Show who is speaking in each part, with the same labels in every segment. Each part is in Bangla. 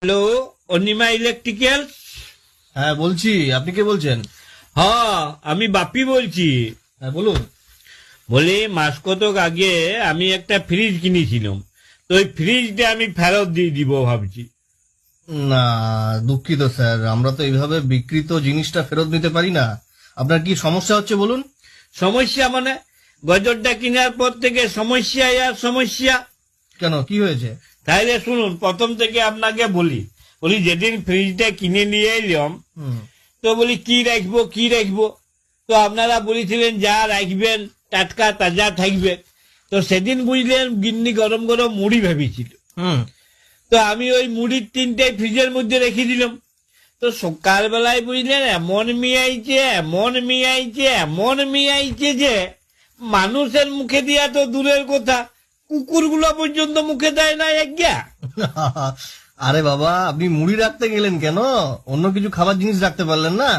Speaker 1: Hello, Anima electrical.
Speaker 2: হ্যাঁ বলছি, আপনি কে বলছেন?
Speaker 1: হ্যাঁ, আমি বাপি বলছি।
Speaker 2: হ্যাঁ বলুন।
Speaker 1: বলি, মাস কতক আগে আমি একটা ফ্রিজ কিনেছিলাম, তো ওই ফ্রিজটা আমি ফেরত দিয়ে দিব ভাবছি।
Speaker 2: না, দুঃখিত স্যার, আমরা তো এইভাবে বিক্রিত জিনিসটা ফেরত নিতে পারি না। আপনার কি সমস্যা হচ্ছে বলুন?
Speaker 1: সমস্যা মানে? গজরটা কেনার পর থেকে সমস্যা আর সমস্যা।
Speaker 2: কেন, কি হয়েছে?
Speaker 1: তাইলে শুনুন, প্রথম থেকে আপনাকে বলি যেদিন ফ্রিজটা কিনে নিয়ে এলাম,
Speaker 2: হুম।
Speaker 1: তো বলি কি রাখবো কি রাখবো, তো আপনারা বলেছিলেন যা রাখবেন টাটকা তাজা থাকবে। তো সেদিন বুঝলেন গিন্নি গরম গরম মুড়ি ভেবেছিল,
Speaker 2: হুম।
Speaker 1: তো আমি ওই মুড়ির তিনটাই ফ্রিজের মধ্যে রেখে দিলাম। তো সকালবেলায় বুঝলেন এমন মিয়াইছে যে মানুষের মুখে দিয়া তো দূরের কথা, কুকুরগুলো পর্যন্ত মুখে দেয় না একগা।
Speaker 2: আরে বাবা, আপনি মুড়ি রাখতে গেলেন কেন? অন্য কিছু খাবার জিনিস রাখতে পারলেন না?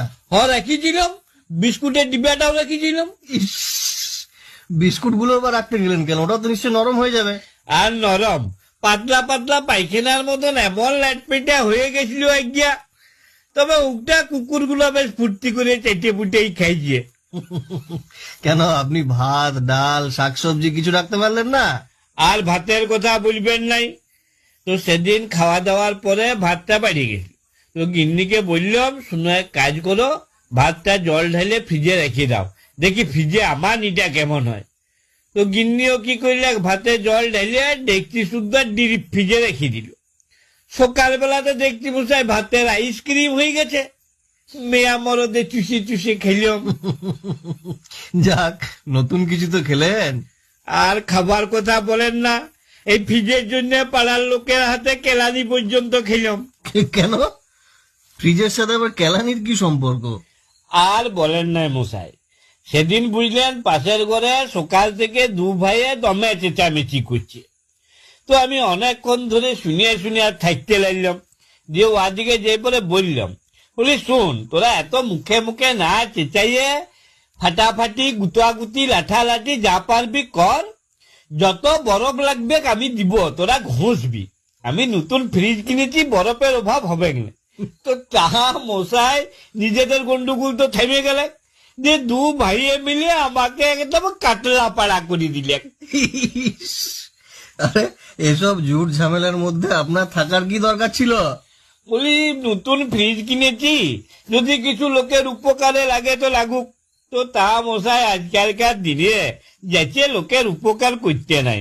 Speaker 1: রেখেছিলাম, বিস্কুটের ডিব্বাটাও রেখেছিলাম।
Speaker 2: ইস, বিস্কুট গুলো আবার রাখতে গেলেন কেন? ওটা তো নিশ্চয় নরম হয়ে যাবে।
Speaker 1: আর নরম, পাতলা পাতলা পায়খানার মতন এমন ল্যাটপেটা হয়ে গেছিল একগা। তবে ওটা কুকুরগুলো বেশ ফুর্তি করে চেটে পুটেই খাইছে।
Speaker 2: কেন, আপনি ভাত ডাল শাকসবজি কিছু রাখতে পারলেন না?
Speaker 1: আর ভাতের কথা বলবেন নাই, তো সেদিন খাওয়া দাওয়ার পরে ভাতটা বাড়ি গেছিল। তো গিন্নিকে বললাম, শুনো এক কাজ করো, ভাতটা জল ঢেলে ফ্রিজে রেখে দাও, দেখি ফ্রিজে আমার নিটা কেমন হয়। তো গিন্নিও কি করলে, ভাতে জল ঢেলে দেখছি শুদ্ধ ডিপ ফ্রিজে রেখে দিল। সকালবেলাতে দেখছি মশাই ভাতের আইসক্রিম হয়ে গেছে। মেয়া মরদে চুষে চুষে খেলাম।
Speaker 2: যাক, নতুন কিছু তো খেলেন।
Speaker 1: আর খাবার কথা বলেন না, এই ফ্রিজের জন্য পাড়ার লোকের হাতে কেলানি পর্যন্ত খেলাম।
Speaker 2: কেন, ফ্রিজের সাথে আবার কেলানির কি সম্পর্ক?
Speaker 1: আর বলেন না মশাই, সেদিন বুঝলেন পাশের ঘরে সকাল থেকে দু ভাইয়ে দমে চেঁচামেচি করছে। তো আমি অনেকক্ষণ ধরে শুনে আর থাকতে লাগলাম, দিয়ে ওদিকে যে পরে বলি শোন, তোরা এত মুখে মুখে না চেঁচাইয়ে ফাটাফাটি গুতাগুতি লাঠালাঠি যা পারবি কর, যত বরফ লাগবে আমি দিব, তোরা ঘষবি। আমি নতুন ফ্রিজ কিনেছি, বরফের অভাব হবে না। তো তাহা মশাই নিজেদের গন্ডগোল তো থেমে গেলে, যে দু ভাইয়ে মিলে আমাকে একদম কাটলা পাড়া করে দিলে।
Speaker 2: ইস, আরে এসব ঝুট ঝামেলার মধ্যে আপনার থাকার কি দরকার ছিল?
Speaker 1: বলি, নতুন ফ্রিজ কিনেছি, যদি কিছু লোকের উপকারে লাগে তো লাগুক। তো তা মশাই আজকালকার দিনে যাচ্ছে লোকের উপকার করতে নাই।